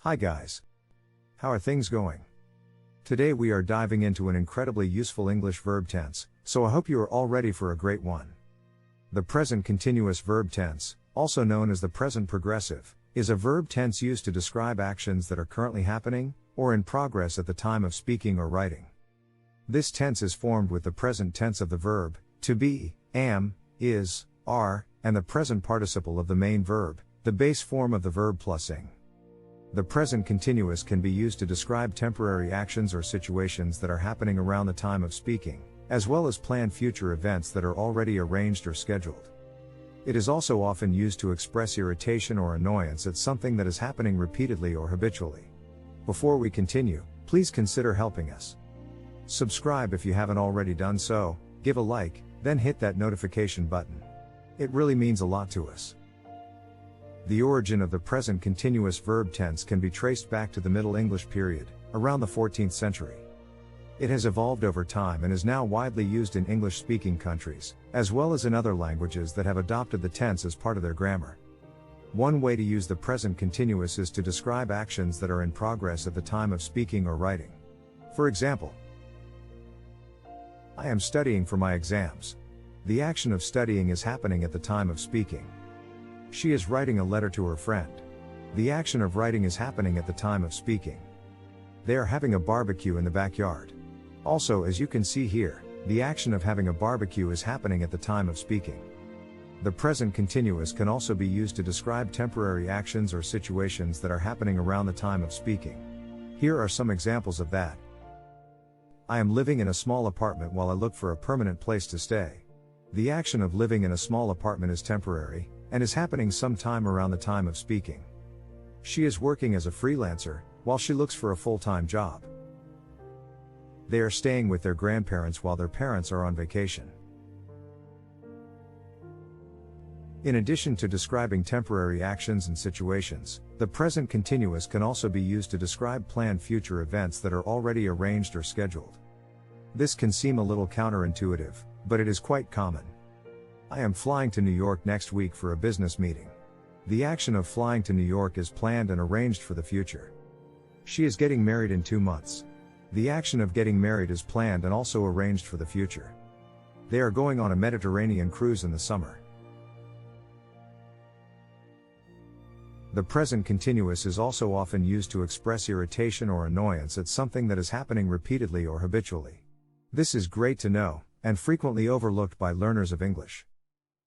Hi guys. How are things going? Today we are diving into an incredibly useful English verb tense, so I hope you are all ready for a great one. The present continuous verb tense, also known as the present progressive, is a verb tense used to describe actions that are currently happening, or in progress at the time of speaking or writing. This tense is formed with the present tense of the verb, to be, am, is, are, and the present participle of the main verb, the base form of the verb plus ing. The present continuous can be used to describe temporary actions or situations that are happening around the time of speaking, as well as planned future events that are already arranged or scheduled. It is also often used to express irritation or annoyance at something that is happening repeatedly or habitually. Before we continue, please consider helping us. Subscribe if you haven't already done so, give a like, then hit that notification button. It really means a lot to us. The origin of the present continuous verb tense can be traced back to the Middle English period, around the 14th century. It has evolved over time and is now widely used in English-speaking countries, as well as in other languages that have adopted the tense as part of their grammar. One way to use the present continuous is to describe actions that are in progress at the time of speaking or writing. For example, I am studying for my exams. The action of studying is happening at the time of speaking. She is writing a letter to her friend. The action of writing is happening at the time of speaking. They are having a barbecue in the backyard. Also, as you can see here, the action of having a barbecue is happening at the time of speaking. The present continuous can also be used to describe temporary actions or situations that are happening around the time of speaking. Here are some examples of that. I am living in a small apartment while I look for a permanent place to stay. The action of living in a small apartment is temporary, and is happening sometime around the time of speaking. She is working as a freelancer, while she looks for a full-time job. They are staying with their grandparents while their parents are on vacation. In addition to describing temporary actions and situations, the present continuous can also be used to describe planned future events that are already arranged or scheduled. This can seem a little counterintuitive, but it is quite common. I am flying to New York next week for a business meeting. The action of flying to New York is planned and arranged for the future. She is getting married in 2 months. The action of getting married is planned and also arranged for the future. They are going on a Mediterranean cruise in the summer. The present continuous is also often used to express irritation or annoyance at something that is happening repeatedly or habitually. This is great to know, and frequently overlooked by learners of English.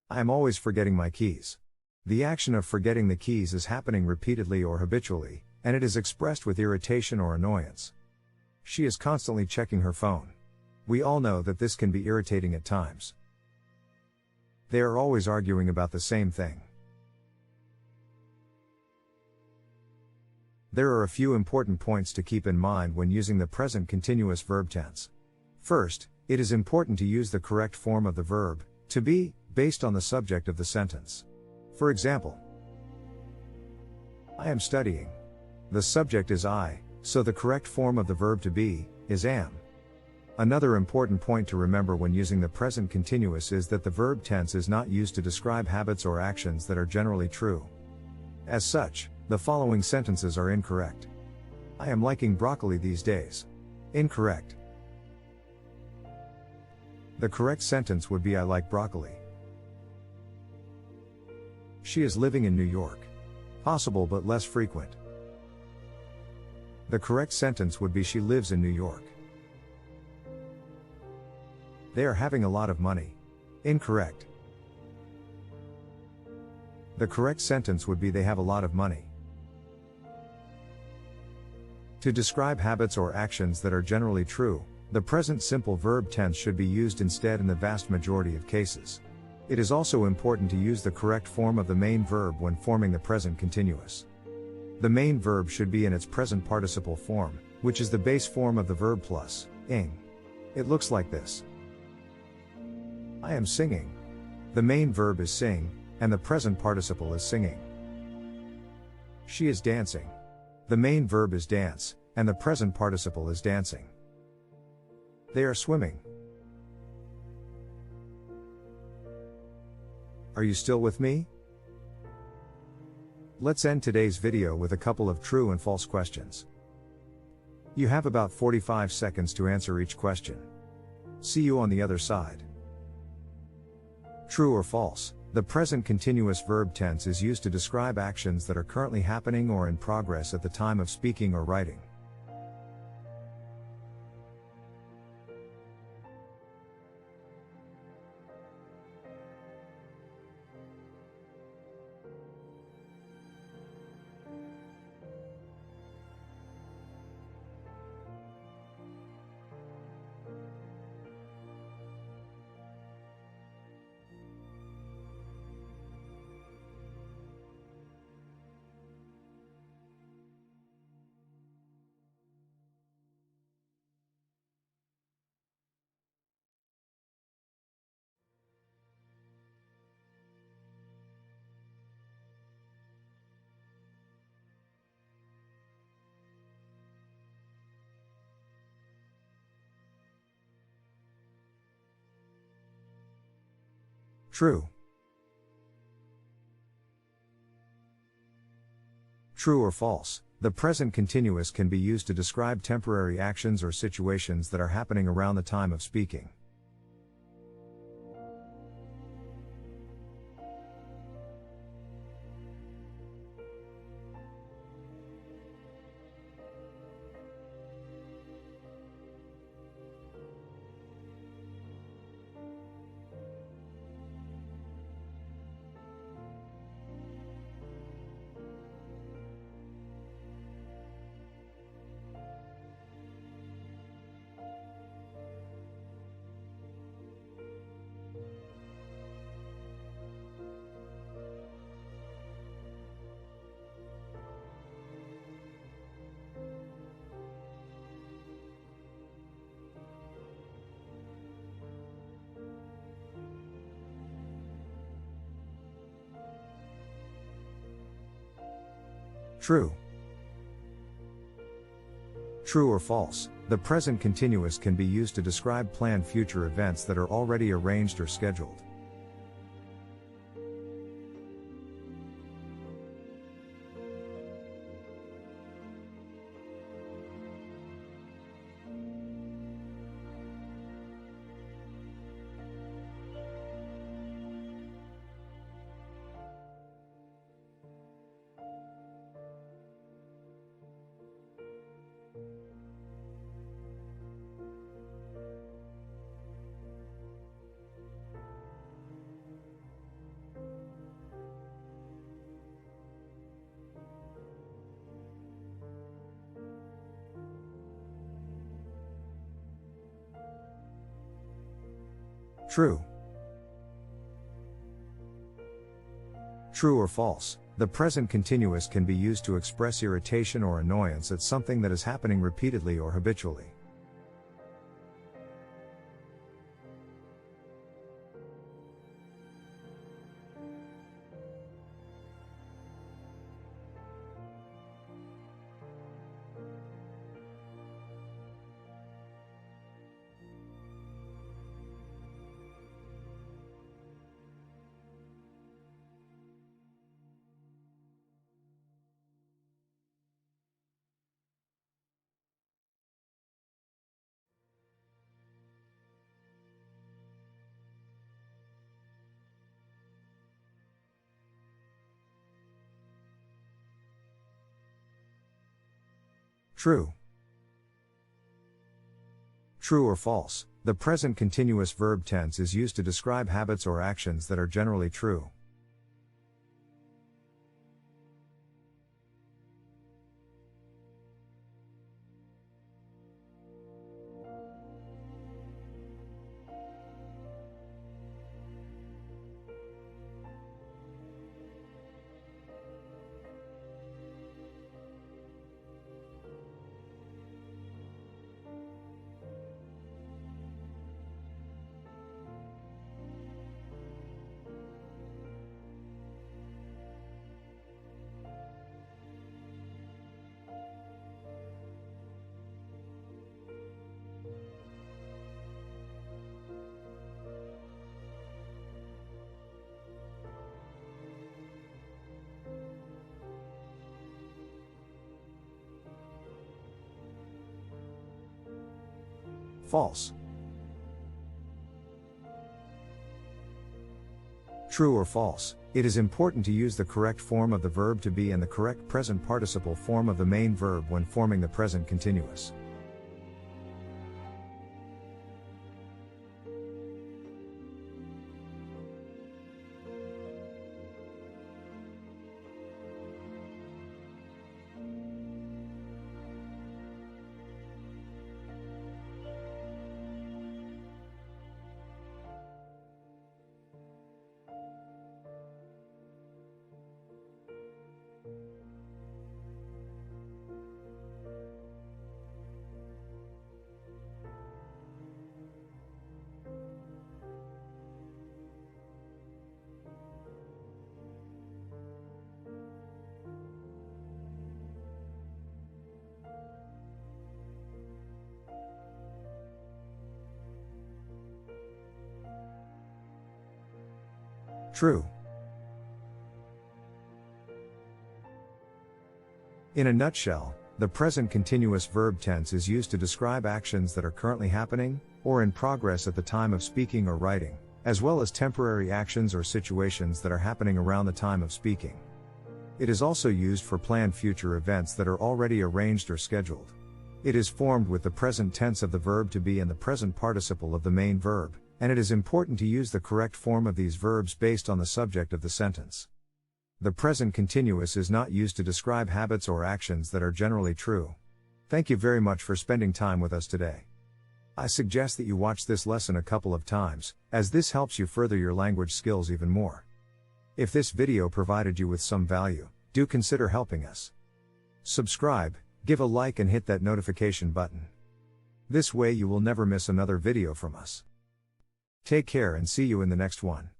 I am always forgetting my keys. The action of forgetting the keys is happening repeatedly or habitually, and it is expressed with irritation or annoyance. She is constantly checking her phone. We all know that this can be irritating at times. They are always arguing about the same thing. There are a few important points to keep in mind when using the present continuous verb tense. First, it is important to use the correct form of the verb, to be, based on the subject of the sentence. For example, I am studying. The subject is I, so the correct form of the verb to be, is am. Another important point to remember when using the present continuous is that the verb tense is not used to describe habits or actions that are generally true. As such, the following sentences are incorrect. I am liking broccoli these days. Incorrect. The correct sentence would be I like broccoli. She is living in New York. Possible but less frequent. The correct sentence would be she lives in New York. They are having a lot of money. Incorrect. The correct sentence would be they have a lot of money. To describe habits or actions that are generally true, the present simple verb tense should be used instead in the vast majority of cases. It is also important to use the correct form of the main verb when forming the present continuous. The main verb should be in its present participle form, which is the base form of the verb plus ing. It looks like this. I am singing. The main verb is sing, and the present participle is singing. She is dancing. The main verb is dance, and the present participle is dancing. They are swimming. Are you still with me? Let's end today's video with a couple of true and false questions. You have about 45 seconds to answer each question. See you on the other side. True or false? The present continuous verb tense is used to describe actions that are currently happening or in progress at the time of speaking or writing. True. True or false? The present continuous can be used to describe temporary actions or situations that are happening around the time of speaking. True. True or false? The present continuous can be used to describe planned future events that are already arranged or scheduled. True. True or false? The present continuous can be used to express irritation or annoyance at something that is happening repeatedly or habitually. True. True or false? The present continuous verb tense is used to describe habits or actions that are generally true. false. True or false. It is important to use the correct form of the verb to be and the correct present participle form of the main verb when forming the present continuous. True. In a nutshell, the present continuous verb tense is used to describe actions that are currently happening, or in progress at the time of speaking or writing, as well as temporary actions or situations that are happening around the time of speaking. It is also used for planned future events that are already arranged or scheduled. It is formed with the present tense of the verb to be and the present participle of the main verb, and it is important to use the correct form of these verbs based on the subject of the sentence. The present continuous is not used to describe habits or actions that are generally true. Thank you very much for spending time with us today. I suggest that you watch this lesson a couple of times, as this helps you further your language skills even more. If this video provided you with some value, do consider helping us. Subscribe, give a like and hit that notification button. This way you will never miss another video from us. Take care and see you in the next one.